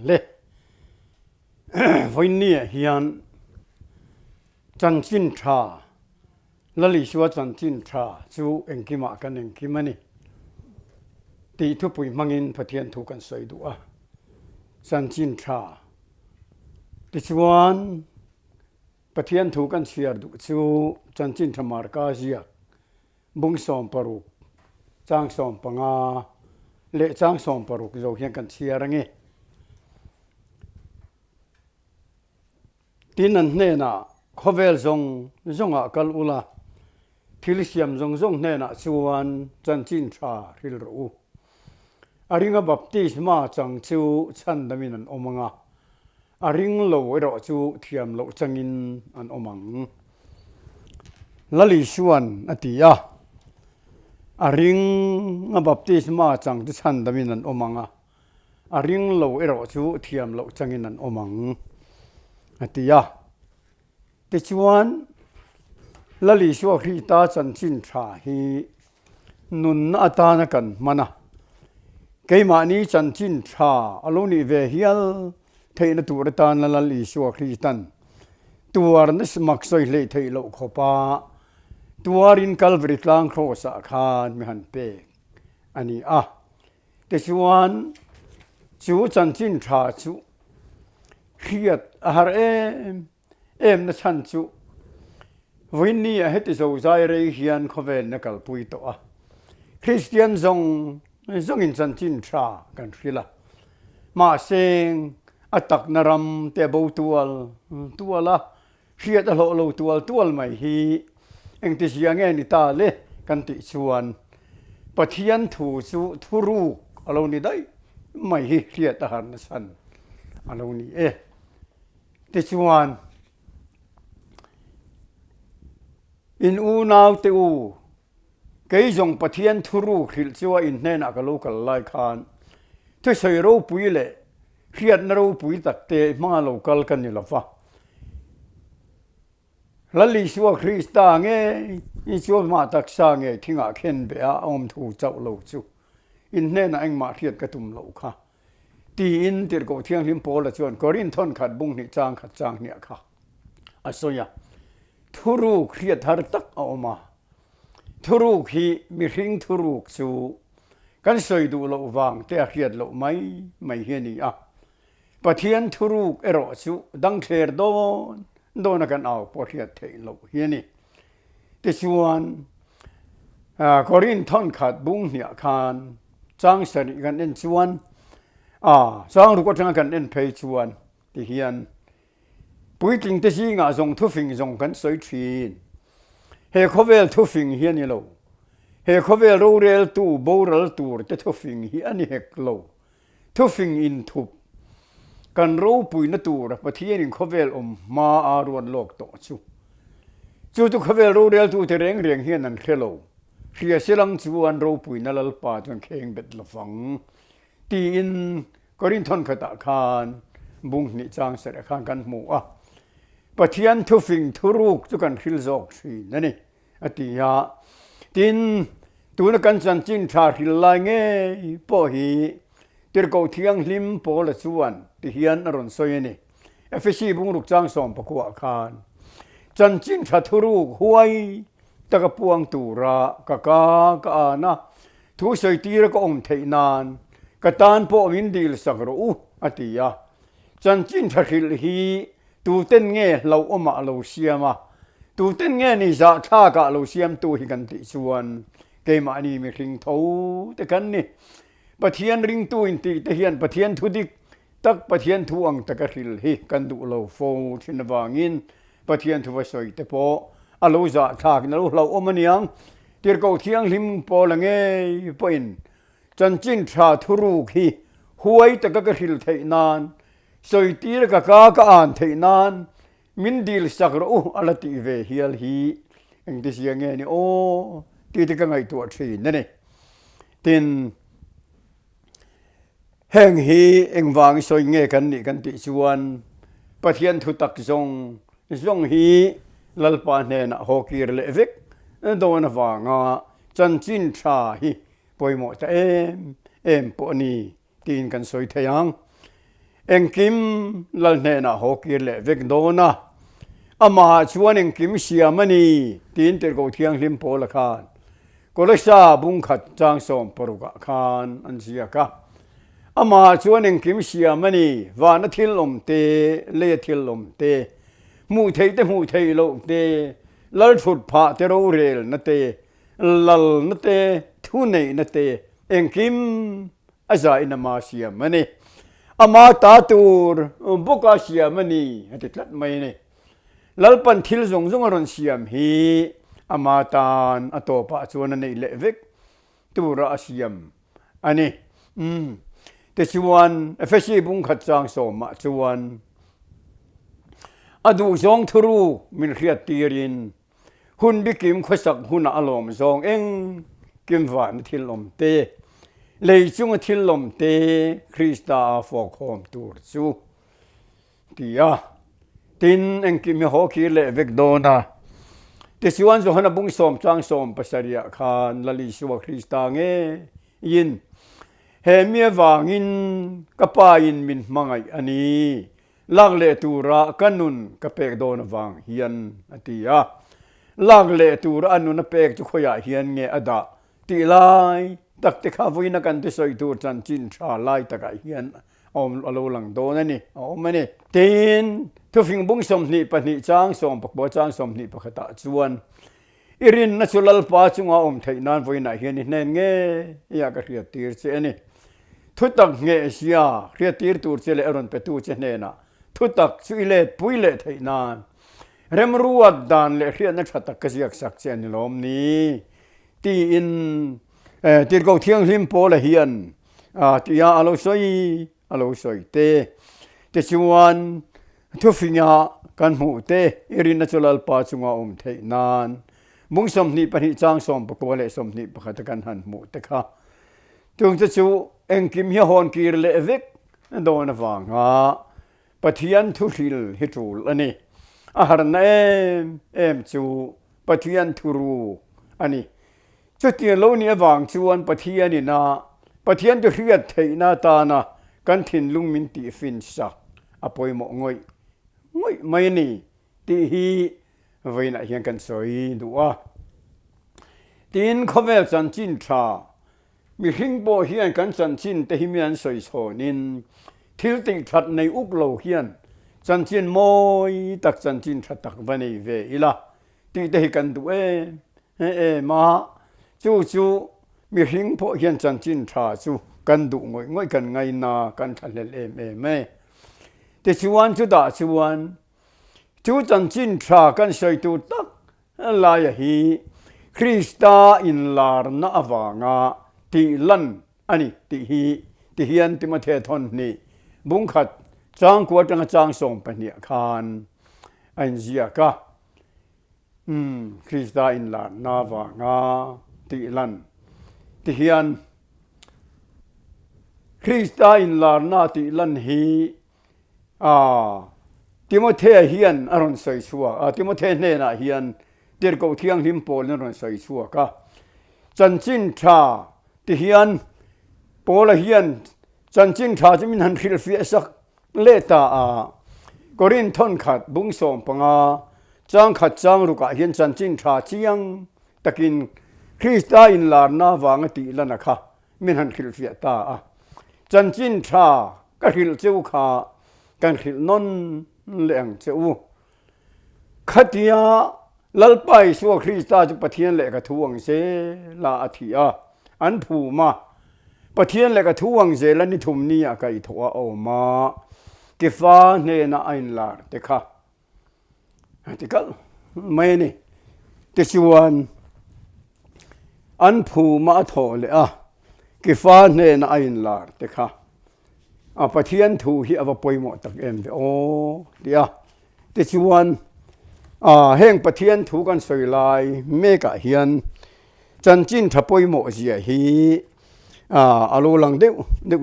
le voi nia hian chan chin tha lali shua chan chin tha chu engkima kan engkimani ti thu pui mangin pathian thu kan soi du a chan chin tha ti chuan pathian thu kan siar du chu chan chin thamar ka zia bung som paruk chang som panga le chang som paruk zo hian kan siar ange tin an hne na khovel zonga kal ula thilsiam zong hne na chuan chan chin tha ril ro aringa baptisma chang chu chan damin an omanga aring lo ero chu thiam lo changin an omang lali suan atia aring nga baptisma chang chu chan damin an omanga aring lo ero chu thiam lo changin an omang atia ti chuan lali suwa Krista chan chin tha hi nun atana kan mana keima ni chan chin tha aloni ve hial theina tur tan lali suwa Kristan tuar na smak soi le thei lo khopa tuarin Calvary tlang cross a khan mi han pe ani a ti chuan chu chan chin tha chu khiat har em na chan chu Winni a heti zo zai rei hian khovel na kal pui to a Christian zong in chan chin tha kan hrila ma seng atak naram te bo tuala hriat a lo tual mai hi eng ti siang ni ta le kan ti chuan pathian thu chu thuru alo ni dai mai hi hriat a har na san alo ni ti chuan in u nau te u kei zong pathian thuru khil chuwa in hnen a ka local lai khan thu soi ro pui le khiat na ro pui tak te ma local kan ni lawa lali suwa Krista nge i chuwa ma tak sa nge thinga khen be a om thu chau lo chu in hnen a eng ma khiat ka tum lo kha ti in tir ko thiang lim pol la chuan korin thon khat bung ni chang khat chang ni kha asoya thuru khiat har tak a oma thuru khi mi hring thuru chu kan soi du lo wang te khiat lo mai he ni a pathian thuru ero chu dang thler don kan au po khiat thei lo he ni ti chuan korin thon khat bung ni khan chang sari kan en chuan chang ru ko thang kan en phei chuan ti hian pui ting te si nga zong thu phing zong kan soi thin he khovel thu phing hian ni lo he khovel ro rel tu boral tur te thu phing hi ani hek lo thu phing in thu kan ro pui na tur pathian in khovel ma a ruan lok to chu khovel ro rel tu te reng hian an khelo khria selang chuan ro pui na lal pa chuan kheng bet lawang ti in korin thon khata khan bung ni chang ser khan kan mu a pathian thu phing thuruk chu kan khil zok thri nani atia tin tuna kan chan chin tha hil lai nge po hi tir ko thiang hlim po la chuan ti hian aron soi ni fc bung ruk chang som pakwa khan chan chin tha thuruk huai taka puang tura ka na thu soi tir ko om thei nan ka tan po min dil sakro atia chan chin tha hil hi tu ten nghe lo oma lo siama tu ten nghe ni za tha ka lo siam tu hi kan ti chuan ke ma ni mi hring tho te kan ni pathian ring tu in ti te hian pathian thu dik tak pathian thu ang taka hil hi kan du lo fo thin wangin pathian thu wa soi te po a lo za tha na lo oma niang tir ko thiang hlim po la nge po in chan chin tha thuru hi huai taka ka hil thei nan soi tir ka an thei nan min dil sakro alati ve hial hi eng ti siang nge ni ti ka ngai tu thri na ne tin heng hi eng wang soi nge kan ni kan ti chuan pathian thu tak zong hi lalpa hne na hokir le vek do na wanga chan chin tha hi poimo ta em po ni tin kan soi thayang eng kim lal ne na ho ki le vek do na ama chuan eng kim siamani tin ter ko thiang lim pol khan kolesa bung khat chang som poruka khan an sia ka ama chuan eng kim siamani wa na thil om te le thil om te mu thei lo te lal thut pha te ro rel na te lal na te thu nei na te eng kim aza ina ma siamani ama ta tur buka siamani atitlat mai ne lalpan thil zong aron siam hi ama tan atopa chuan nei levek tura asiam ani te chuan efesi bung khat chang so ma chuan adu zong thuru min khiat tirin hun bikim khosak huna alom zong eng kim van thil om te lei chung thil lom te Krista fo khom tur chu tia tin eng kim ho ki le vek dona te chuan zo hana bung som chang som pasaria khan lali suwa Krista nge yin he mia wangin kapa in min mangai ani lag le tura kanun ka pek don wang hian atia lag le tura anun pek chu khoya hian nge ada ti lai tak te kha voina kan te soi tur chan chin tha lai taka hian om alo lang do na ni om mani tin thu fing bung som ni pani chang som pakbo chang som ni pakhata chuan irin natural pa chunga om thainan voina hian ni nen nge ya ka ria tir che ani thu tak nge sia ria tir tur che le aron pe tu che ne na thu tak chuile puile thainan rem ruat dan le ria na thatak ka ziak sak che ni lom ni ti in tir ko thiang lim po la hian tia alo soi te chuan thu finga kan mu te irin natural pa chunga thei nan mung som ni pani chang som pakwa le som ni pakhat kan han mu te kha tung chu eng kim hi hon kir le vek don wanga pathian thu hil hitul ani a har na em chu pathian thuru ani chu ti lo ni awang chuan pathian ni na pathian tu hriat theina ta na kan thin lung min ti fin sak apoi mo ngoi mai ni ti hi veina hian kan soi duwa tin khovel chan chin tha mi hing bo hian kan chan chin te himian soi chonin thil ting that nei uk lo hian chan chin moi tak chan chin tha tak bani ve ila ti te kan du ma chu mi hing po hian chan chin tha chu kan du ngoi kan ngai na kan thalel me te chuan chu da chuan chu chan chin tha kan soi tu tak la ya hi Krista in lar na awanga ti lan ani ti hian ti ma the thon ni bung khat chang ko tang chang som pa ni khan an zia ka Krista in lar na awanga ti lan ti hian Krista in lar na ti lan hi Timothy hian aron soi suwa Timothy ne na hian tir ko thiang lim pol na ron soi suwa ka chan chin tha ti hian pola hian chan chin tha chimin han khil fi sak le ta korin thon khat bung som panga chang khat chang ruka hian chan chin tha chiang takin Krista in lar na wanga ti lana kha min han khil fi ta chan chin tha ka khil cheu kha kan khil non leng cheu khatia lalpai suwa Krista chu pathian le ka thuang se la athia an phu ma pathian le ka thuang se la ni thum ni a kai thoa o ma ke fa ne na ain lar te kha tikal mai ni te chuan an phu ma tho le ke fa ne na ain lar te kha pathian thu hi awa poimo tak em ve o dia te chuan heng pathian thu kan soi lai me ka hian chan chin thapoi mo zia hi alo lang deu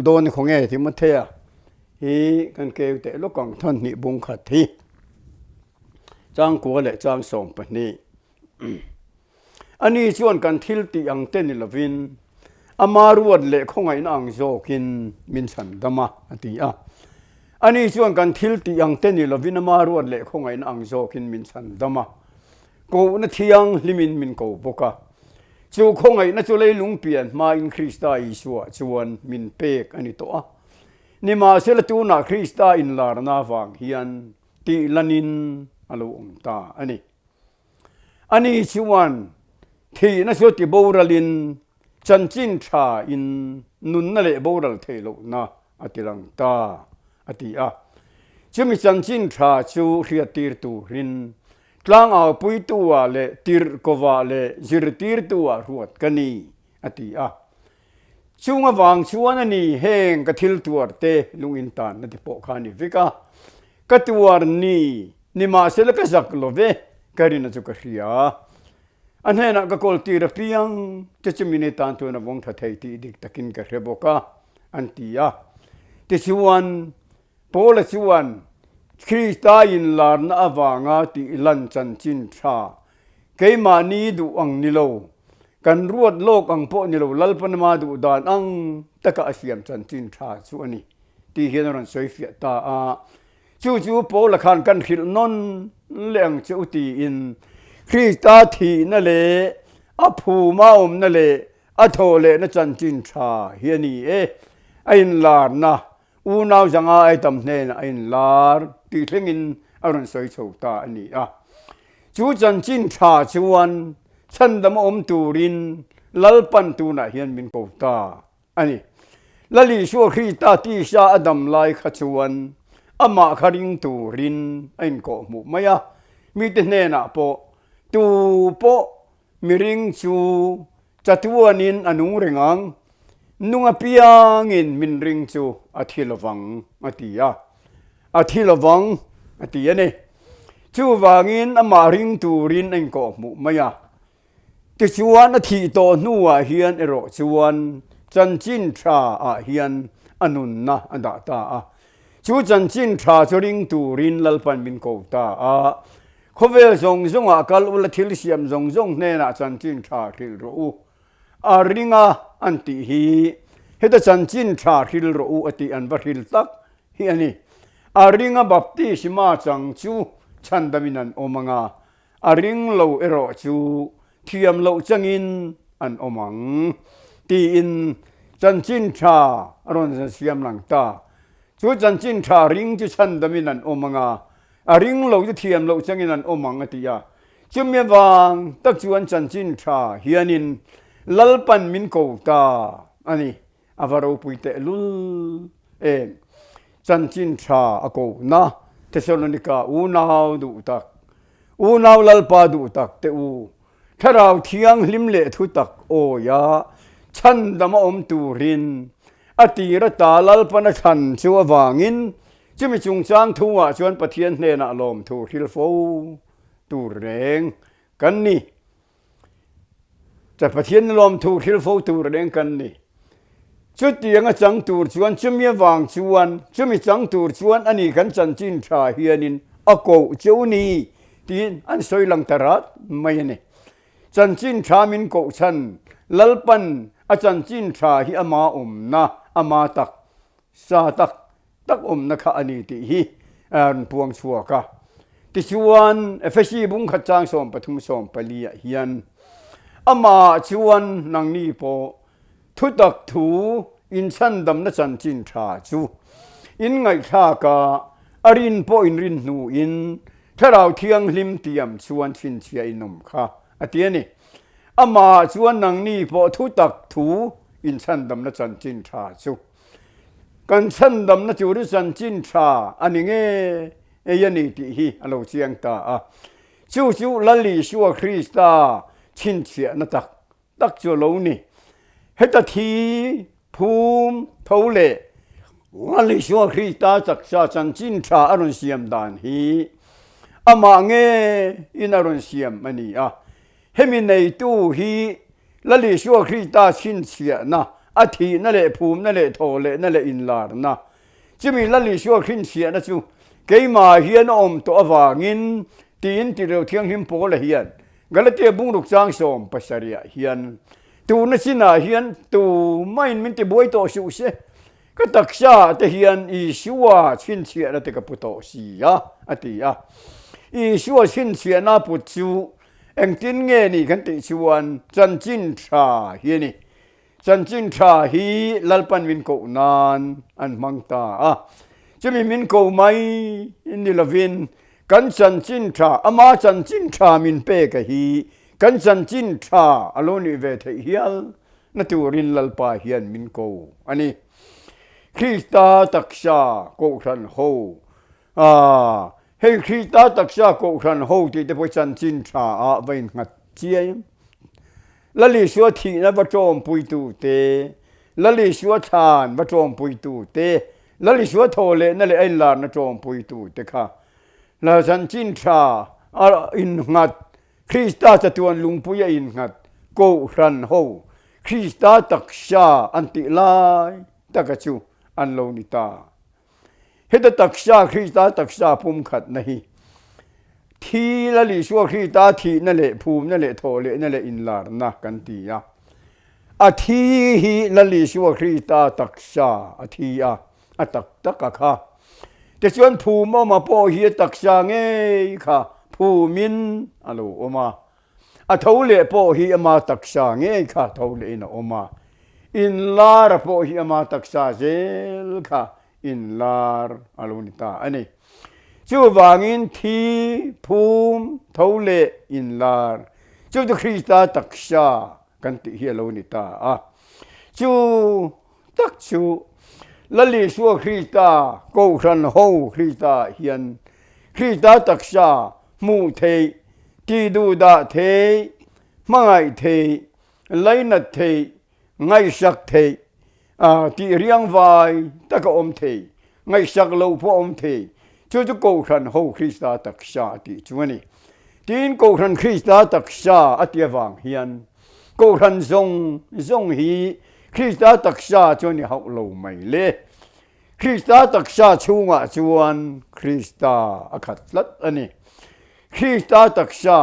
don khonge thi ma the hi kan ke te lo kong thon ni bung khat thi chang ko le chang som pa ni ani chuan kan thil ti ang te ni lovin amaruat le khongai na ang zo kin min san dama ati อันนี้ส่วนกันทิลติยังเต้นนี่เราวินามารวดเละคงไงนังโซกินมินสันดามากูนัทยังลิมินมินกูปกะจูคงไงนัทเลยลุงเปลี่ยนมาอินคริสต์อิสวะชวนมินเปกอันนี้ตัวนี่มาเสลตูนักคริสต์อินลาร์นาฟังเฮียนตีลันินอารมณ์ตาอันนี้ชวนที่นัทติบูรัลินจันจินชาอินนุนนั่นแหละบูรัลเทโลนะอติลังตาอติอาจะมีจันจินชาชูเรียตีร์ตูรินกลางเอาปุยตัวเลตีร์กวาเลจิรตีร์ตัวรวดกันนี่อติอาช่วงวางชวนนี่เฮงกทิลตัวเตลุงอินตานนั่นที่ปกขานี่ฟิกากตัวนี่มาเสลกจักโลเวการินาจุกเรียอันนี้นักกอลตีระเพียงจะมีในตานตัวนับวงทัดไทยที่ดิกตะกินกระเรบกาอันตียาที่ชวนโพลชวนคริสตาอินลาร์นาวังอาติลันจันจินชาเกมานีดูอังนิโลกันรวดโลกอังโพนิโลลัลปนมาดูดานอังตะกะเสียมจันจินชาชวนนี้ที่เห็นรันสวยฟิตาจู่โพลขันกันขิลนนเลี้ยงเจ้าตีอินคริสตาทีนั่นแหละอภูมานั่นแหละอโทเลนจันจินชาเฮียนี่ไอ้ลาร์นะอูนาวจังไอ้ตำเนนไอ้ลาร์ตีเทงินอรุณสวยโชตาอันนี้จู่จันจินชาชวนฉันดำอมตูรินลัลปันตูน่ะเฮียนมินโกตาอันนี้ลลิชัวคริสตาที่ชาอดัมไลขชวนอามาคาริงตูรินไอ้โกมุมายามีแต่เนน่ะโปตูโปมิริงชูจัตวานินอนุริงังนุงอพิยังอินมินริงชูอาทิลวังอาทิยาอาทิลวังอาทิยานี่ชูวังอินอามาริงตูรินเองก็มุมายาติชวนอาทิโตนัวเฮียนเอโรชวนจันจินชาเฮียนอนุนนะอันดาตาชูจันจินชาจริงตูรินลัลปันมินโกตาเขาเวลซงกัลอุลทิลเซียมซงเนน่ะจันจินชาทิลรูริงอันติฮีเฮตจันจินชาทิลรูอติอันบริลตักฮีอันนี้ริงบัพติสมาจังจูฉันดามินันโอมังริงโลเอโรจูเทียมโลจังอินอันโอมังตีอินจันจินชาอรอนเซียมหลังตาจูจันจินชาริงจูฉันดามินันโอมังริงโลจะเทียมโลจังอินันโอมังอติยาจุมเยวางตักจวนจันจินชาเฮียนินลัลปันมินโกตาอันนี้อาวารูปุยเตลุลจันจินชาอโกนะเทสโลนิกาอูนาวดูตักอูนาวลัลปาดูตักเตอูถ้าเราเทียงลิมเลทุตักโอยาฉันดมาอมตูรินอติรตาลัลปนฉันชัววางินจะมีจุงจางทัวชวนปะเทียนเนนาลมทูทิลโฟตูเรงกันนี่จะปะเทียนลมทูทิลโฟตูเรงกันนี่ชุดเตียงจังตูชวนจะมีวางชวนจะมีจังตูชวนอันนี้กันจันจินชาเฮียนินอโกเจ้านี่ที่อันสวยลังตรัสไม่เนี่ยจันจินชามินโกชันลัลปันอาจันจินชาฮิอามานะอามาตักซาตักนะคะอันนี้ที่ฮีพวงชัวกะที่ชวนเฟซีบุ้งขัดจางสมปทุมสมปลีเฮียนอามาชวนนางนี่โปทุตักถูอินชันดำนัจันจินชาจูอินไงข้ากะอรินโปอินรินนูอินถ้าเราเที่ยงลิมเตียมชวนชินเชียอินมค่ะอันนี้นี่อามาชวนนางนี่โปทุตักถูอินชันดำนัจันจินชาจูกันฉันดำนัจูริจันจินชาอันนี้ยันนี่ที่ฮีอโลเชียงตาจู่ลัลลีชัวคริสตาชินเชียนตักจัวโลนี่เฮตทีภูมิเท่าเลลัลลีชัวคริสตาจักชาจันจินชาอรุณเชียมดานฮีอามาอินอรุณเชียมอันนี้เฮมินในตู้ฮีลัลลีชัวคริสตาชินเชียนะอาทินั่นแหละภูมินั่นแหละโทเลนั่นแหละอินลาร์นะจะมีลัลลิชัวครินเชียนะจูเกี่ยมาเฮียนอมตัววางินตีนที่เราเที่ยงหิมโพลเฮียนกัลเตียบุงลุกจางสมปัสริยเฮียนตูนั่นสินะเฮียนตูไม่มินติบวยโตชูเช ก็ตักษาแต่เฮียนอีชัวชินเชียนะแต่กับปุตโตสีอะอติอะอีชัวชินเชียนาปุตจูเอ็งจินเงนี่กันติชวนจันจินชาเฮียนี่จันจินชาฮีลัลปันวินโกนานอันมังตาอะจะมีมินโกไหมนี่ละวินกันจันจินชาอามาจันจินชามินเปกะฮีกันจันจินชาอโลนิเวทเฮียลนัตูรินลัลปาเฮียนมินโกอันนี้คริสตาตักษาโกขันโฮเฮ้คริสตาตักษาโกขันโฮที่จะไปจันจินชาอาไว้หัดเจียมละลิชัวทีนะวัจอมปุยตูเตละลิชัวทานวัจอมปุยตูเตละลิชัวโทเลนั่นเลยไอ้ลานนะจอมปุยตูเตค่ะละจันจินชาอินหัดคริสตาจะตวนลุงปุยอินหัดโกขันโฮคริสตาตักษาอันติลายตะกจูอันโลนิตาเฮตตักษาคริสตาตักษาภูมิขัดनहींทีละลิชัวคริสตาทีนั่นแหละภูมินั่นแหละโทเลนั่นแหละอินลาร์นะกันตีอะอาทีฮีละลิชัวคริสตาตักษาอาทีอะตักตักกะค่ะแต่ส่วนภูมิออกมาพอฮีตักษาเงยค่ะภูมินอะโลออกมาอาทเลพอฮีมาตักษาเงยค่ะทเลนะออกมาอินลาร์พอฮีมาตักษาเจลค่ะอินลาร์อะโลนิตาอันนี้จู่วางินทีภูมิทเลอินลาร์จู่ตุคริสตาตักษากันติเฮโลนิตาจู่ตักจู่ละลิชัวคริสตาโกขันโฮคริสตาเฮียนคริสตาตักษามูเทตีดูดาเทมังไอเทไลนัดเทไงสักเทที่เรียงไว้ตะกอมเทไงสักโลพอมเทจู่โกขันโฮคริสตาตักษาที่จวนนี้ทีนโกขันคริสตาตักษาอัตยวังเฮียนโกขันทรงฮีคริสตาตักษาจวนนี้เขาโลไม่เล่คริสตาตักษาชูงะจวนคริสตาอคัดลัดอันนี้คริสตาตักษา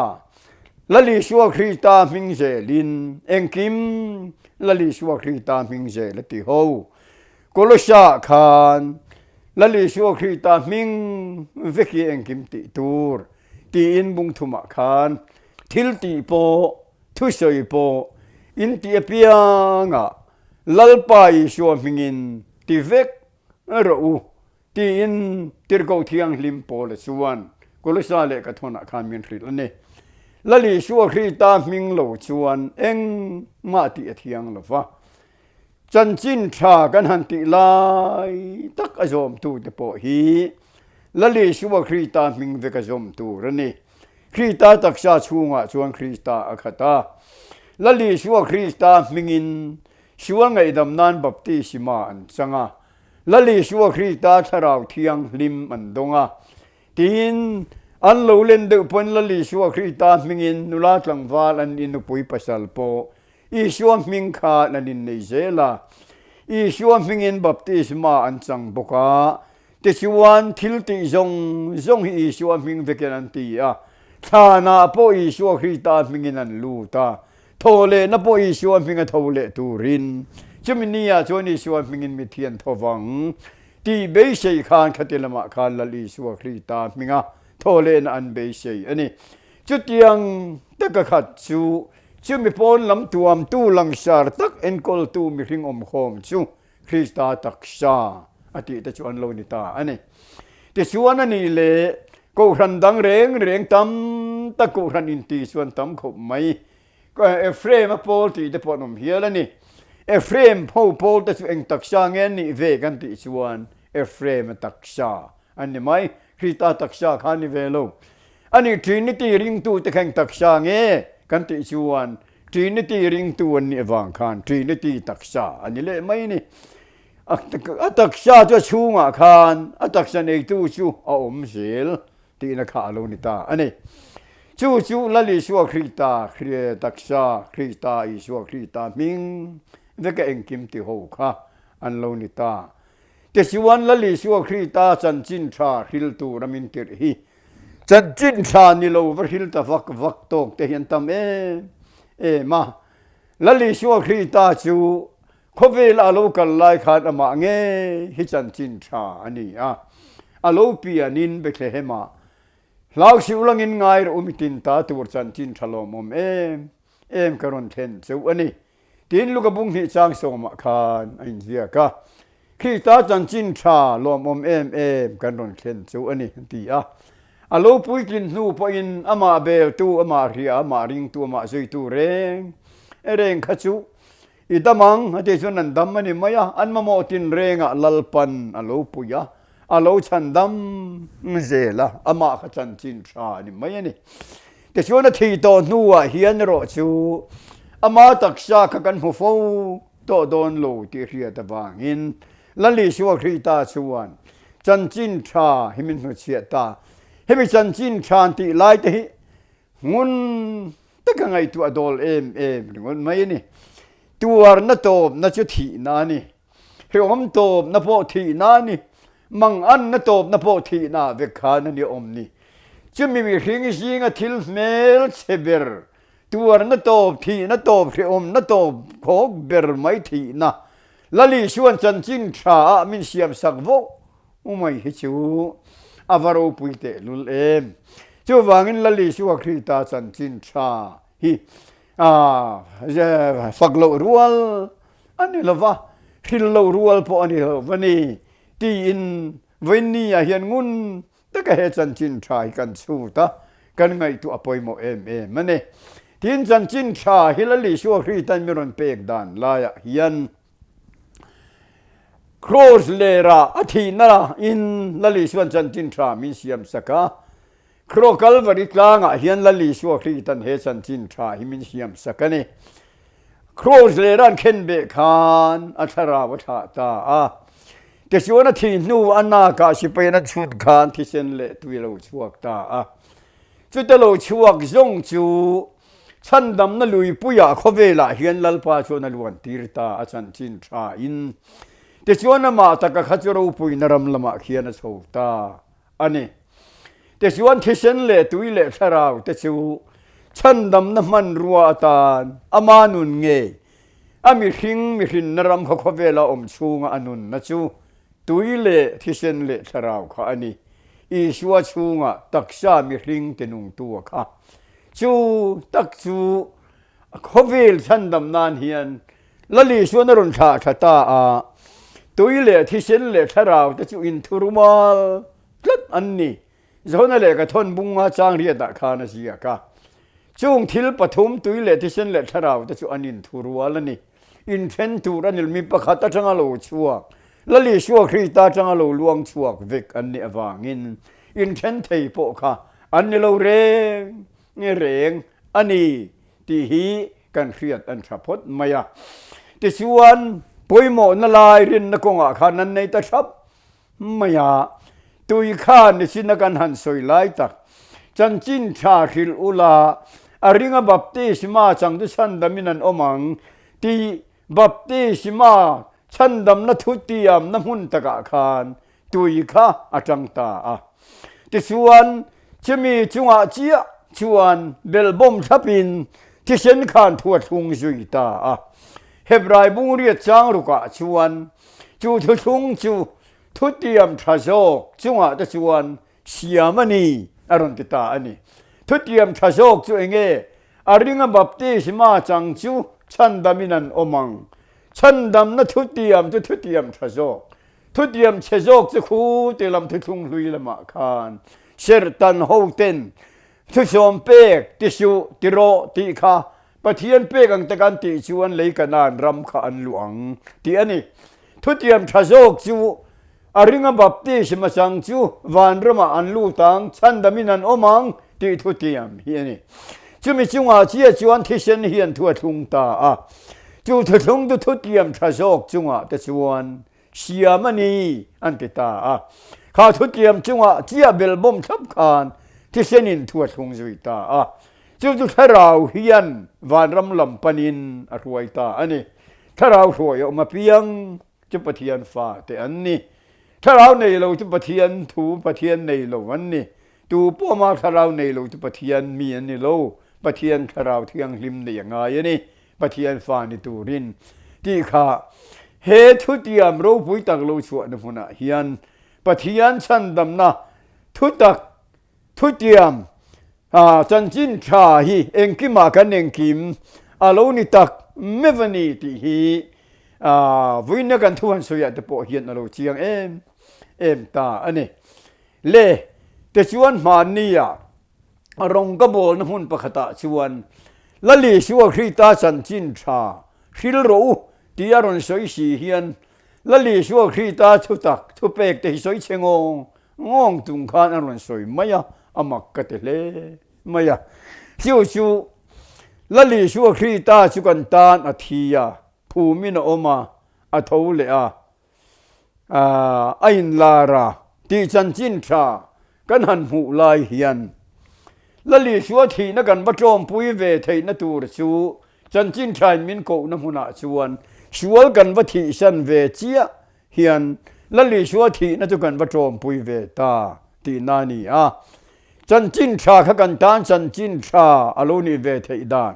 ละลิชัวคริสตามิงเจลินเอ็งคิมละลิชัวคริสตามิงเจลติโฮโกลชาคานละลิชัวคริสตามิงเวกีเอ็งคิมติตูร์ตีอินบุงทุมาคานทิลตีโปทุสอยโปอินตีเปียงลัลปายชัวมิงินตีเวกรูตีอินติร์กอเทียงลิมโปเลสวันกุลสาเลกทนาคามินริลเนละลิชัวคริสตามิงโลชวนเอ็งมาติเทียงลฟะจันจินชากันหันติลายตักอจอมตูเตโปฮีละลิชัวคริสตามิงเวกอจอมตูรเนคริสตาตักษาชูงะชวนคริสตาอคตาละลิชัวคริสตามิงินชวนไงดำนานบัพติสิมาอันสังละลิชัวคริสตาชราวเทียงลิมอันดงตีนอันโลเลนเดปนละลิชัวคริสตามิงินนุลาตังวาลันอินุปุยปัสลโปอีชัวมิงคาลันอินเนเซลาอีชัวมิงินบัพติสมาอันสังบกาติชวนทิลติจงอีชัวมิงเวกันอันตีฐานะพออีชัวคริสตามิงินันลูตาโทเลนะพออีชัวมิงโทเลตูรินจมินียชวนอีชัวมิงินมิเทียนทวังที่เบย์เชยคานขัดละมาคานละลิชัวคริสตามิงโทเลนอันเบย์เชยอันนี้จุดยังตะกขัดจูจุมีปนลำตัวมตู้ลังชาร์ตักเอ็นกอลตูมีริงอมโคมจูคริสตาตักชาอติตะชวนโลนิตาอันนี้แต่ชวนอันนี้เลยกูรันดังเร่งตำตะกูรันอินตีส่วนตำขบไม่ก็เอฟเรมมาโพลตีเดปอนมเฮียแล้วนี่เอฟเรมโพลแต่ส่วนตักษาเงี้ยนี่เวกันตีส่วนเอฟเรมตักษาอันนี้ไม่คริสตาตักษาขานิเวโลอันนี้ทรินิตี้ริงตูตะแข่งตักษาเงี้ยกันติส่วนทรินิตี้ริงตูอันนี้วางคานทรินิตี้ตักษาอันนี้เลยไม่นี่ตักษาจะชูงาคานตักษาในตู้ชูเอาอมเสียตีนักข่าวโลนิตาอันนี้ชูละลิชัวคริสตาครีตักษาคริสตาอิชัวคริสตามิงเวกเอ็งคิมติโฮค่ะอันโลนิตาแต่ชวนละลิชัวคริสตาจันจินชาฮิลตูรามินติรฮีจันจินชานิโลวฮิลตาวักตกแต่เห็นตามมาละลิชัวคริสตาชู เขาเวลาเรากันไล่ขาดอมาเงฮิจันจินชาอันนี้อาโลปียนินไปเคลมาลาวสิวลังอินไงเราอุมิตินตาตัวจันจินชลอมเอ็มกรอนเทนเจ้าอันนี้ทีนลูกบุ้งหิจางส่งมาคานอันเดียกะคริสตาจันจินชาลอมเอ็มกันรอนเทนเจ้าอันนี้ทีอาโลปุยกินนูพออินอามาเบลตูอามาเรียอามาริงตูอามาซุยตูเรงขจูอิตามังฮะเจสุนันดัมมันนี่มายาอันมาโมตินเรงะลัลปันอาโลปุยอาโลชันดัมเซละอามาขจันจินชานี่มายนี่แต่ชวนที่โตนัวเฮียนโรจูอามาตักชาขกันหูฟูโตโดนโลที่เรียตะบางอินลัลิชัวครีตาชวนจันจินชาหิมินหุเชียตาเฮมิจันจินชานติไลต์ฮิงุนตะกังไงตัวดอลงุนไม่นี่ตัวนัตบนัจุทีนานี่เฮอมตบนับโพทีนานี่มังอันนัตบนับโพทีนาเวคานันยอมนี่จะมีหิงสิงทิลเมลเซเบอร์ตัวนัตบทีนัตบเฮอมนัตบโคกเบอร์ไม่ทีนาลลิชวนจันจินชามินเสียมสักโวไม่ฮิจูอาวารูปุยเตลุลจูวางินลลิชัวคริตาจันจินชาฮิฟักโลรัวลอันนี้ละวะฮิลโลรัวลพออันนี้วันนี้ตีอินวันนี้เฮียนงุนตะกะเฮจันจินชากันสู้ตากันไงตัวอภัยโมมันนี่ทีนจันจินชาฮิลลิชัวคริตันมิรอนเปกดานลายเฮียนครอสเลราอาทินาอินลลิชวนจันจินทรามิเซียมสกาครอคัลวาริกลางเฮียนลลิชัวครีตันเฮจันจินทราฮิมิเซียมสกานี่ครอสเลรันเคนเบคานอัชราวทาตาแต่ชวนทีนูอันนากาชิเปนัชุดคานที่เซนเลตุวิโลชัวกตาจุดโลชัวกจงจูฉันดำนลุยปุยาขเวลาเฮียนลลปาชวนลวนตีรตาอาจันจินทราอินแต่ชวนมาตะกะขัจรูปุยนรำละมาเขียนโชตาอันนี้แต่ชวนที่เซนเลตุยเลสราวแต่ชูฉันดำน้ำมันรัวตานอามานุนเงมีหินนรำเขาเวลาชูงอนุนนะชูตุยเลที่เซนเลสราวข้าอันนี้อีชัวชูงตักชามีหิงเตนุงตัวข้าชูตักชูเขาเวลฉันดำนานเฮียนละลีชวนนรุนชาชะตาตุยเล่ที่เส้นเล่ทาราวแต่จู่อินทุรุมาลจัดอันนี้จนเล่ก็ทนบุงมาจางเรียดคานาเสียกะจุงทิลปฐุมตุยเล่ที่เส้นเล่ทาราวแต่จู่อันอินทุรัวละนี่อินเทนตูรันนิลมีประคัตจังอาโลชัวละลีชัวคริตาจังอาโลลวงชัวเวกอันนี้อวางินอินเทนเทยโปค่ะอันนี้เราเรงอันนี้ที่ฮีกันเครียดอันฉพดมายาที่ชวนปุยโมนลายรินนกงอาคานันในตะชับไม่ยาตุยข้าในสินกันหันสวยไล่ตักจันจินชาคิลอุลาอาริงบับเตสิมาจังดุชันดามินันอมังตีบับเตสิมาชันดำนัทุติยมน้ำหุ่นตะกะคานตุยข้าอาจังตาที่ชวนจะมีจุงอาเจียชวนเบลบอมทับินที่เส้นขานทวดทุงจุยตาเฮบรายบุงเรียดจางรุกะชวนจูทุงจูทุติยมทาโจกจุงอาตะชวนเสียมันนี่อรุณติตาอันนี้ทุติยมทาโจกจูเองอาริงบับเตสิมาจังจูชันดามินันอมังชันดำนัทุติยมทุติยมทาโจกทุติยมเชโจกจะคูเตลำทุงลุยละมาคานเชรตันโฮเทนทุชมเปกติชูติโรติคาปะเทียนเปกังตะกันติชวนเลยกันนานรำขันหลวงที่อันนี้ทุติยมทาโจกจูอาริงบับเตสิมาจังจูวันรมาอันลูตังชันดามินันอมังที่ทุติยมเฮียนี่จูมีจุงอาเชียชวนที่เชนเฮียนทั่วทุงตาจูทุงดูทุติยมทาโจกจุงอาตะชวนเชียมันนี่อันติตาข้าทุติยมจุงอาเจียเบลบอมทับคานที่เชนินทั่วทุงจุยตาจูถ้าเราเฮียนวันรำลำปนินอรวยตาอันนี้ถ้าเรารวยออกมาเพียงจะปะเทียนฟ้าแต่อันนี้ถ้าเราในเราจะปะเทียนถูปะเทียนในเราวันนี้ตูป้อมาถ้าเราในเราจะปะเทียนมีอันนี้เราปะเทียนถ้าเราเที่ยงริมในอย่างไงนี่ปะเทียนฟ้าในตูริน ที่ขาเฮทุติยมรู้ปุยตักโลชัวนะพุนะเฮียนปะเทียนชันดำนะทุตักทุติยมจันจินชาฮีเองกิมากันเองกิมอาโลนิตักเมวันนีที่ฮีวินกันทุนสุยะตะโปเฮียนอาโลเชียงเอ็มตาอันนี้เล่แต่ชวนมานี่อะรงกบลนหุ่นปะขตะชวนละลีชัวคริตาจันจินชาชิลรู้ที่อารมณ์สวยสีเฮียนละลีชัวคริตาทุตักทุเปกแต่สวยเชงงงตุงคานอารมณ์สวยไม่อะอามักกะเตเลไม่อะชิวละลีชัวคริตาชุกันตานอาทิยาภูมินอมาอาทาวเลอาอินลาราที่จันจินชากันหันหูลายเฮียนละลีชัวทีนักันบัจอมปุยเวทนตูรชูจันจินชายมินโกนมุนาชวนชัวกันวัติชันเวเจียเฮียนละลีชัวทีนัตุกันบัจอมปุยเวตาตีนานีจันจินชาขกันตานจันจินชาอโลนิเวทอิดาน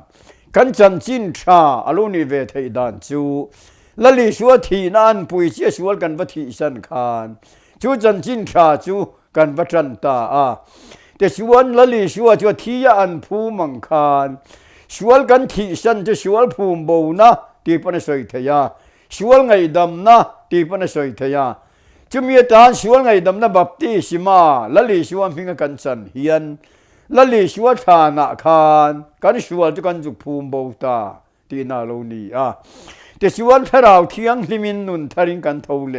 กันจันจินชาอโลนิเวทอิดานชูละลีชัวทีนันปุยเชียชัวกันวัติชันคานชูจันจินชาชูกันวัจันตาแต่ชวนละลีชัวชัวทียอันภูมังคานชวนกันทีชันจะชวนภูมิโบนะตีปนสวยเทียชวนไงดำนะตีปนสวยเทียจะมีตาชวนไงดำนะบับตีสิมาละลีชวนพิงกันสันเฮียนละลีชวนฐานะคานกันชวนจะกันจุภูมิโบตาตีนาโลนีแต่ชวนพระเราเทียงลิมินนุนทาริงกันทาวเล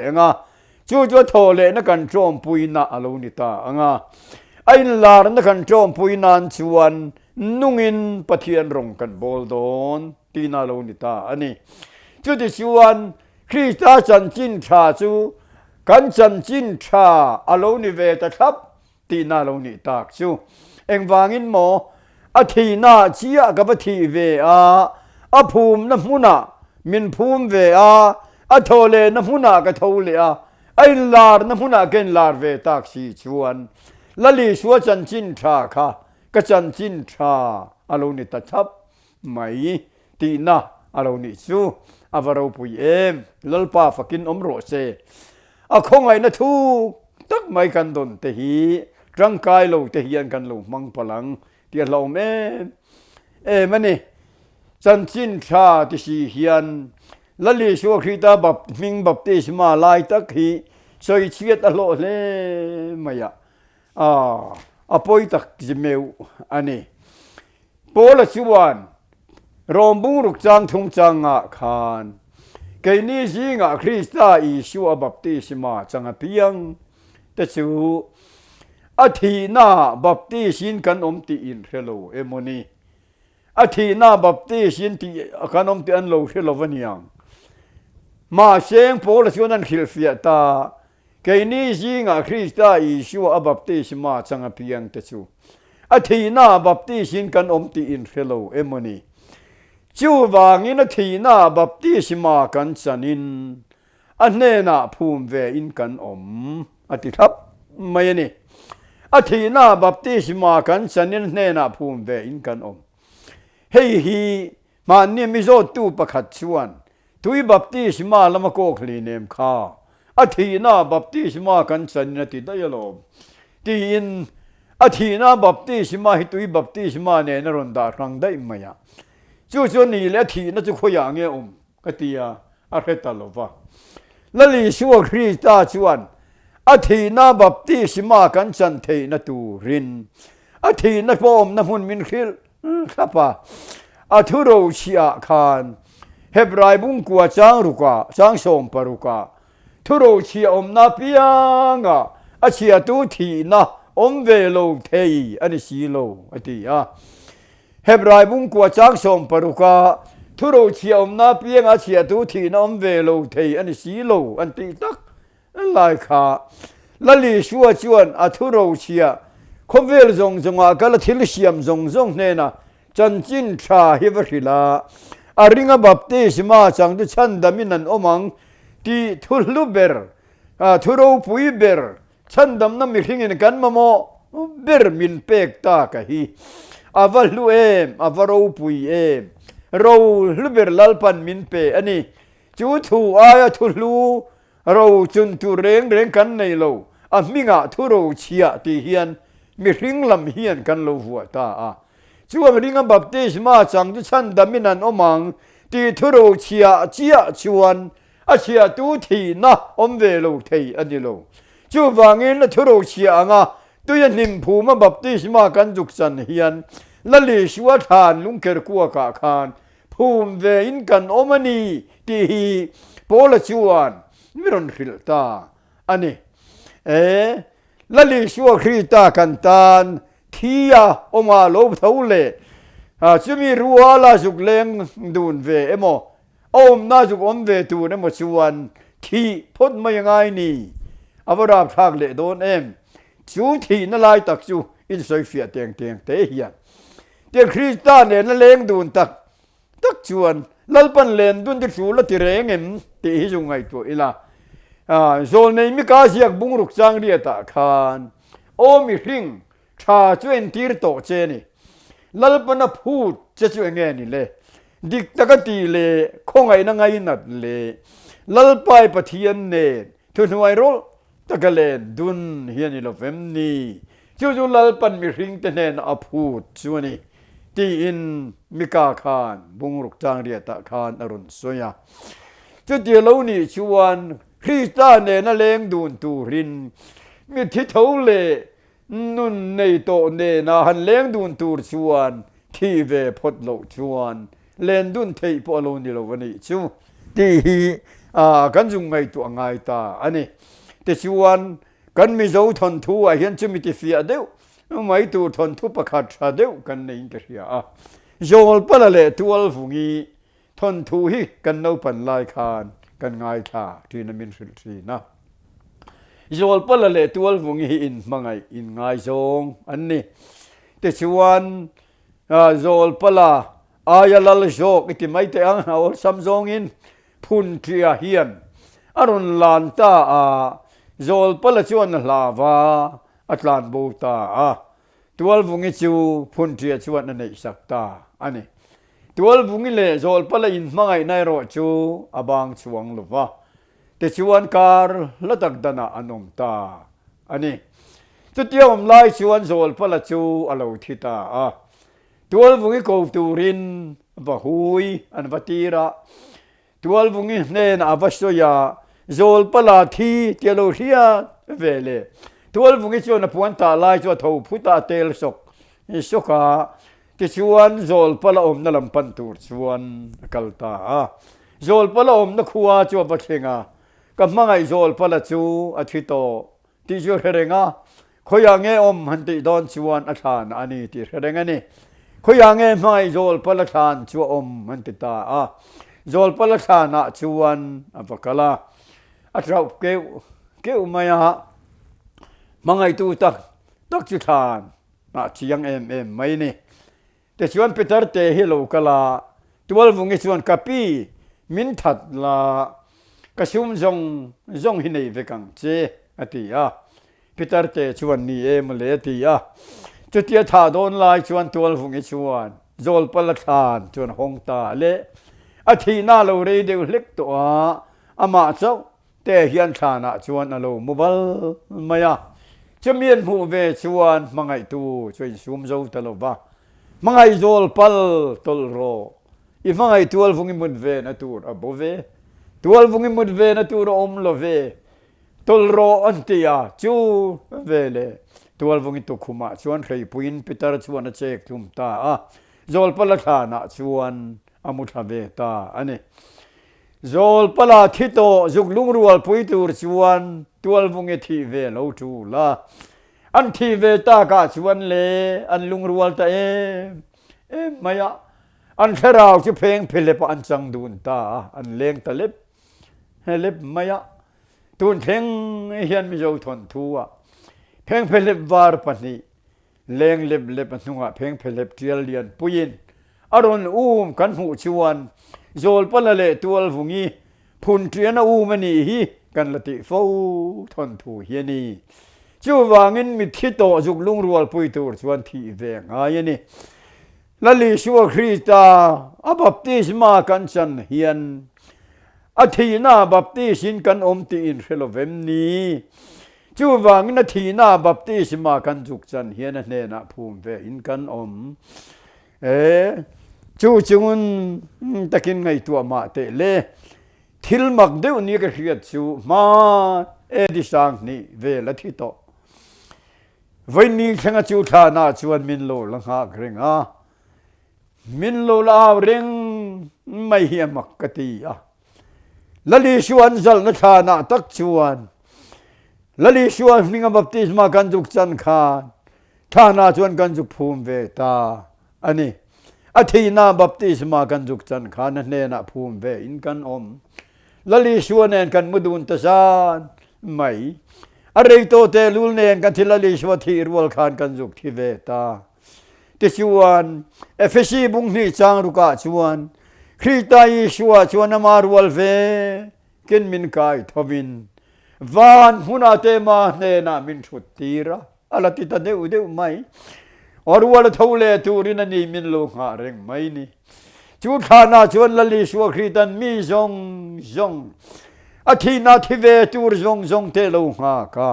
จู่โทเลนักันโจมปุยนาโลนิตาไอ้ลาร์นักันโจมปุยนานชวนนุ่งินปะเทียนรงกันโบลดอนตีนาโลนิตาอันนี้จุดที่ชวนคริสตาจันจินชาจูกันจันจินชาอโลนิเวตครับตีนาโลนิตาจูเอ็งวางินโมอธีนาเชียกับทีเวอภูมิน้ำมุนามินภูมิเวอโทเลน้ำมุนากะโทเลไอ้ลาร์น้ำมุนาเกนลาร์เวตากชีชวนละลีชัวจันจินชาค่ะกะจันจินชาอโลนิตาทับไม่ตีน่าอโลนิชูอวารูปุยลลปาฟักินอมโรเซคงไงนะทูตักไม่กันดนเตหีร่างกายเราเตหียนกันเรามังพลังเตียเรามันนี่จันจินชาที่สีเฮียนละลีชัวคริตาบับมิงบับเตสมาลายตักฮีสวยเชียตอโลเลไม่apoi tak jimeu ani pola chuan rombung ruk chang thung changa khan keini jinga krista isu baptisma changa piang te chu athina baptisin kan omti in hello emoni athina baptisin ti kan omti an lo hello vaniang ma seng pola chuan an khilfia ta keini jinga krista isu baptisma changa piang te chu athina baptisin kan omti in hello emoni chu wangin athina baptisma kan chanin anena phum ve in kan om ati thap mai ni athina baptisma kan chanin nena phum ve in kan om hei hi man ni mi zo tu pakhat chuan tui baptisma lama ko khli nem kha athina baptisma kan chanin ati dayalo ti in athina baptisma hi tui baptisma ne na ronda rang dai maya chu ni le thina chu khoya nge katia arheta lova lali shuwa krista chuan athina baptisma kan chan thei na tu rin athina pom na hun min khil khapa athuro chia khan hebrai bung kwa chang ruka chang som paruka thuro chia na pianga achia tu thina ve lo thei ani si lo atia hebrai bung kwa chang som paruka thuro chia na pianga chia tu thina ve lo thei ani si lo anti tak lai kha lali shua chuan athuro chia khovel zong zonga kala thil siam zong ne na chan chin tha hivrila aringa baptisma chang du chan daminan omang ti thulu ber thuro pui ber chan dam na mi hringin kan mamo ber min pek ta ka hi avalu avaro pui ro luber lalpan min pe ani จูถูอายทุลูเราจุนตุเร่งกันในโลมิงะทุเราเชียตีเฮียนมีริงลำเฮียนกันโลหัวตาชัวริงบัพติศมาจังจุชันดามินันอมังตีทุเราเชียเจียชวนเชียตูทีนะเวโลเทยอันนี้โลจูวางินทุเราเชียงตัวยันนิมภูมาบัพติศมากันจุกสันเฮียนละลิชวัฒานลุงเกอร์กัวกาคานภูมิเวอินกันมันนีตีฮีโพลชวนมิรอนฟิลตาอันนี้ละลิชัวคริตากันตานที่มาลบเท่าเลจะมีรัวลาจุกเลงดูนเวโมน่าจุกเวตูนชวนที่พดมายังไงนี่วราบทากเลโดนจูที่นั่นลายตักจูอินสอยเฟียเตียงเฮียนเตียคริสตาเนี่ยนั่นเลงดูนตักชวนลัลปันเลนดุนที่สูละที่เรงตีหิจุงไงตัวอีละโซนในมิกาเสียกบุงรุกจังเรียตาคานมิริงชาจวนตีร์โตเจนี่ลัลปันพูดจะจวนเงี้ยนี่เลยดิกตะกตีเลยคงไงนังไงนัดเลยลัลไปปะเทียนเนทุนไวโรตะกะเลนดุนเฮียนี่ละเฟมนี่จู่ลัลปันมิริงเตเนนพูดจวนนี่ตีอินมิกาคานบุงรุกจังเรียตาคานอรุณสวยจุดเดียวนี่ชวนคริสตาเนนเลงดูนตูรินมีทิเท่าเลนุนในโตเนนาหันเลงดูนตูชวนที่เวพดโลชวนเลนดุนเทยปอโลนี่โลวันนี้ชูที่กันจุงไงตัวไงตาอันนี้แต่ชวนกันมีเจ้าทนทัวเห็นจะมีที่เสียเดียวไม่ตัวทนทุบประคัดชาเดียวกันในอินเดียโยลปะละเลตัวลฟุงีทนทุยกันเอาปันลายคานกันง่ายท่าที่นั่นมินสิลซีนะโยลปะละเลตัวลฟุงีอินมังไงอินง่ายทรงอันนี้แต่ชวนโยลปะละอายาลลโจกที่ไม่แต่อังเอาซัมซองอินพุนเทียเฮียนอรุณลานตาโยลปะละชวนลาวาอัตลานบูตาตัวลฟุงิจูพุนเทียชวนนั่นเองสักตาอันนี้ตัวลฟุงิเลโจลปะละอินมังไงในโรจูอบางชวงลุวะแต่ชวนการละตักดนาอนุมตาอันนี้จุดเดียวไล่ชวนโจลปะละจูอโลทิตาตัวลฟุงิกูตูรินวะฮุยอันวตีระตัวลฟุงิเนนอวัชโตยาโจลปะละทีเทโลเฮียเวเลตัวลฟุงิชวนพวนตาไล่ชวนทูพุตาเตลสกสกาที่ชวนโจลปะละนั่นลำปันตูชวนกัลตาโจลปะละนั่นขัวชัวบัดเชงกับมังไอโจลปะละจูอาทิตโตที่ชัวเรงขยังเงหันติดอนชวนอาชานอันนี้ที่เรงนี่ขยังเงมังไอโจลปะละชานชัวหันติตาโจลปะละชานะชวนอภักลาอัตราเกวมายามังไอตูตักจุทานที่ยังไม่นี่แต่ชวนเปตร์เตฮิโลกลาตัวลฟุงิชวนกับปีมินทัดลากระชุมจงหินเวกังเจอติเปตร์เตชวนนี่มเลติจุดที่ท่าโดนลายชวนตัวลฟุงิชวนโจลปลทานชวนหงตาเลอธินาโลเรเดวเล็กตัวอามาเจ้าแต่เฮียนฐานะชวนอโลมุบลมายาจะมีนผู้เวชวนมังไงตูช่วยชุมโจตลบะมังไงโจลปัลตลโรอีมังไงตัวลฟุงิมุดเวนตูรอบเวตัวลฟุงิมุดเวนตูรลเวตลโรอันติยาจูเวเลตัวลฟุงิตุคุมาชวนใครปุยนปิตาชวนเชกทุมตาโจลปัลทานะชวนอมุทเวตาอันนี้โจลปลาทิโตจุกลุงรัวปุยตูรชวนตัวลฟุงิทีเวลตูลาอันทีเวตากาชวนเลอันลุงรัวตามายาอันเทราวจะเพลงเพลปอันจังดูนตาอันเลงตะเล็บเล็บมายาตูนเพลงเฮียนมิโจทนทัวเพลงเพลบวาร์ปนีเลงเล็บนัวเพลงเพลบเทียเลียนปุยินอรุณกันหูชวนโจลปละเลตัวลฟุงีพุนเทียนมันนี่ฮีกันละติฟูทนทูเฮียนี่จูวางินมิทิโตจุกลุงรัวปุยตูชวนทีเวงนี่ละลิชัวคริสตาบัพติศมากันฉันเฮียน อาทีน่าบัพติสินกันอมตีอินเรโลเวมนี้จูวังนาทีน่าบัพติสมากันจุกจันเฮียนเนนะภูมิเวอินกันอมจูจุนตะกินไงตัวมาเตเลทิลมักเดวนี้ก็เรียดจูมาดิสังนี่เวลที่โตวันนี้ฉันจูทานาชวนมินโลลังหากเริงมินโลลาวเริงไม่เฮียมักกตีละลิชวนจัลนทานาตักชวนละลิชวนมิงบัพติสมากันจุกจันคานทานาชวนกันจุกภูมิเวตาอันนี้อาทินาบัพติสมากันจุกจันคานเนนะภูมิเวอินกันอมละลิชวนเนกันมุดุนตะซานไม่อะไรโตเตลุลเนนกันที่ละลิชวทีรวลคานกันจุกที่เวตาที่ชวนเอฟซีบุงนี่จางรุกาชวนคริสตายชวนมารวลเวกินมินกายทวินวานหุนาเตมาเนนามินชุดตีระอะไรติดเดวเดวไม่อรวลทาวเลตูรินันีมินโลหะเร่งไม่นี่จุดขานาชวนละลิชวคริตันมีจงอาทินาทิเวตูรจงเตโลหะกา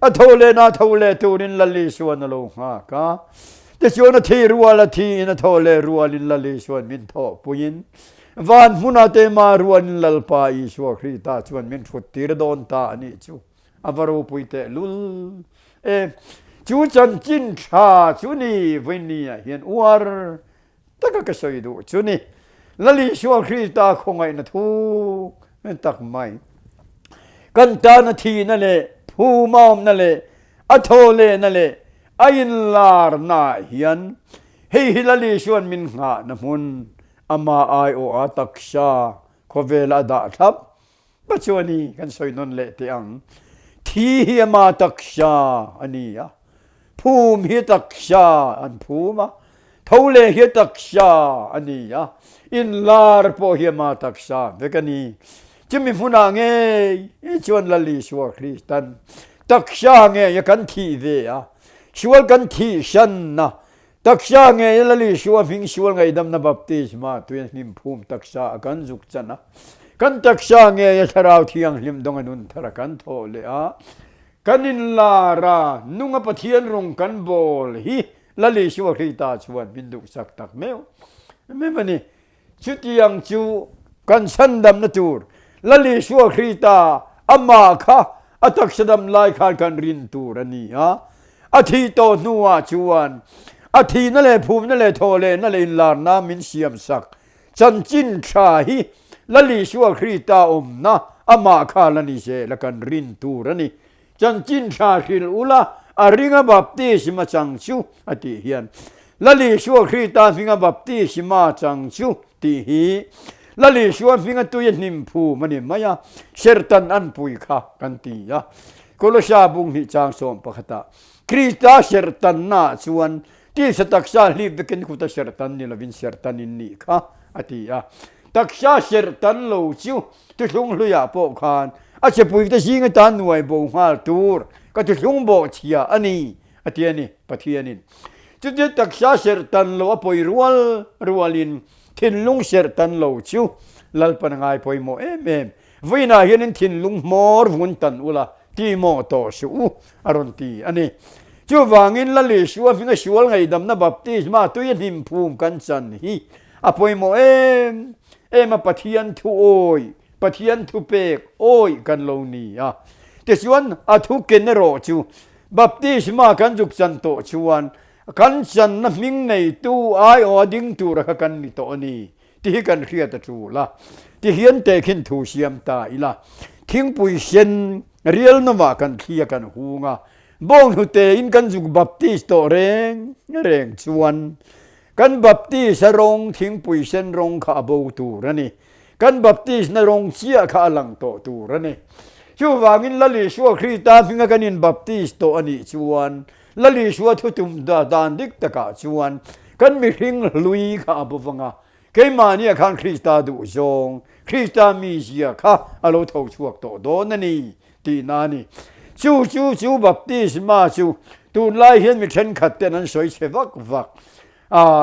อทาวเลนาทาวเลตูรินละลิชวนโลหะกาแต่ชวนที่รัวละที่นทอเลรัวลินละลิชวนมินทอปุยินวันมุนาเตมารัวลินลลปาอิชวคริตาชวนมินฟุตตีระดอนตานี่จูอวารุปุยเตลุลจูจันจินชาจูนี่วินนี่เห็นอวาร์ตักก็สวยดูจูนี่ละลิชวคริตาคงไงนะทูตักไม่กันตานาทีนั่นแหละผู้มอมนั่นแหละอโทเลนั่นแหละอายินลาร์นาเฮียนเฮฮิลลีชวนมินหานมุนอามาไอโออาตักชาโคเวลาดาทับปัจจุบันนี้กันสวยนนเละเตียงที่เฮียมาตักชาอันนี้ภูมิเฮียตักชาอันภูมิทาวเลเฮียตักชาอันนี้อินลาร์โปเฮียมาตักชาเวกันนี้จะมีผู้นางชวนลลีชวคริสตันตักชายกันที่เวียชวนกันที่ฉันนะตักษาไงละลิชวนพิงชวนไงดำนับบัพติศมาตัวนิมภูมิตักษากันจุกจันนะกันตักษาไงยะทราวที่ยังลิมดงนุนทระกันโทเลกันอินลารานุงปะเทียนรงกันบอลฮีละลิชวนคริตาชวนบินดุสักตักเมวไม่บันนี่ชุดยังจูกันฉันดำนัตูรละลิชวนคริตาอามาค่ะอัตักษดำลายขานกันรินตูรนี่อาทิโตนัวชวนอาทินั่นแหละภูมินั่นแหละโทเลนั่นแหละอินลานามินเสียมสักจันจินชาฮีละลิชัวคริตาอมนะอามาคาลนิเซละกันรินตูรนี่จันจินชาฮิลอุลาอาริงาบัพติสมาจังชูอติเฮียนละลิชัวคริตาฟิงาบัพติสมาจังชูติฮีละลิชัวฟิงาตุยนิมภูมันนี่มายาเชรตันอันปุยค่ะกันตีโคโลชาบุงหิจางสมปะขตาคริสตาเชรตันนาชวนที่สตักษาลีบกันคุตเชรตันนี่ละวินเชรตันนี่ค่ะอติตักษาเชรตันโลชิวตุชงลุยาปกขานอาจจะปุยตะชิงตันหน่วยบ่งฮาตูร์ก็ตุชงบ่เชียอันนี้อติอันนี้ปะทีอันนี้จุดตักษาเชรตันโลปุยรัวลินทินลุงเชรตันโลชิวลัลปนังไงปุยโมวินาเห็นทินลุงมอร์วุนตันอุลาที่โมโตชูอารอนตีอันนี้จู่วางินละลิชัวฟิงชัวไงดำนับบัพติศมาตัวยันหิมภูมิกันจันฮีอภัยโมมาปะเทียนทุโอยปะเทียนทุเปกโอยกันโลนี้แต่ชวนอาทุกเกนโรจูบัพติศมากันจุกจันโตชวนกันจันนับมิงในตู้ไอออดิ้งตูรักกันนี่โตนี้ที่กันเครียดจูละที่เฮียนเตขินทูเชียมตาอีละทิ้งปุยเชนเรียลนว่ากันเคลียกันหูงบ่งหุเตอินกันจุกบัพติสโตเรงชวนกันบัพติสรงทิ้งปุยเชนรงขาบูตูระนี่กันบัพติสนรงเชียขาลังโตตูระนี่ชูวางินละลิชัวคริตาฟิงกันอินบัพติสโตอันนี้ชวนละลิชัวทุตุมดานดิกตะกาชวนกันมีหิงลุยขาบูฟังเกมาเนี่ยขันคริสตาดูจงคริสตามีเสียค่ะอโลทาวชวกโตโดนนี่ตีนานี่ชูบัพติศมาชูตูนไล่เห็นมีเช่นขัดเตนันสวยเชวัก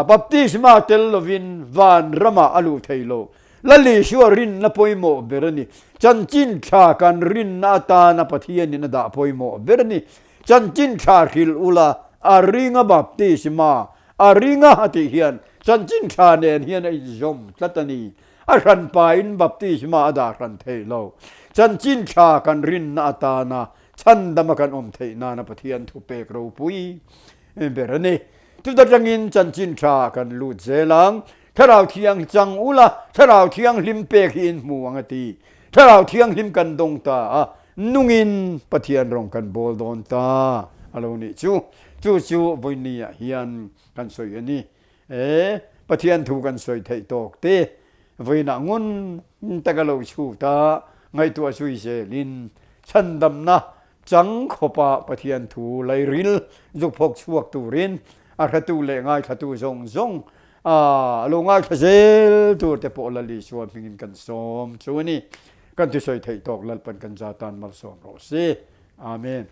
บัพติศมาเตลวินวานรมาอลูเทโล ละลีชัวรินนะปอยโมเบรนี่จันจินชากันรินนาตานะปะเทียนินะดาปอยโมเบรนี่จันจินชาคิลอุลาอาริงะบัพติสมาอาริงะหติเฮียนจันจินชาเนนเฮียนไอจอมสัตนีอารันปาอินบัพติสมาอดารันเทโลจันจินชากันรินนาตานะฉันดำกันอมเทนานะปะเทียนทุเปกรูปุยเบรนี่ทุดจังอินจันจินชากันลูดเซลังถ้าเราเที่ยงจังอุละถ้าเราเที่ยงลิมเปกหินหมูอังตีถ้าเราเที่ยงลิมกันดงตานุ่งอินปะเทียนรองกันโบลดอนตาอารมณ์นี้จูวันนี้เฮียนกันสวยนี่ปะเทียนถูกกันสวยไทยตกเตวันนั้นงุนตะกะโลชูตาไงตัวช่วยเซลินฉันดำนะจังขบปะเทียนถูไลริลจุกพกชวกตูรินอาคตูเลงายคตูซงลงอาคเซลตัวแต่พอละลิชวนพิงกันสมชวนี่กันที่สวยไทยตกลัลปันกันจาตันมาสมโรเซอาเมน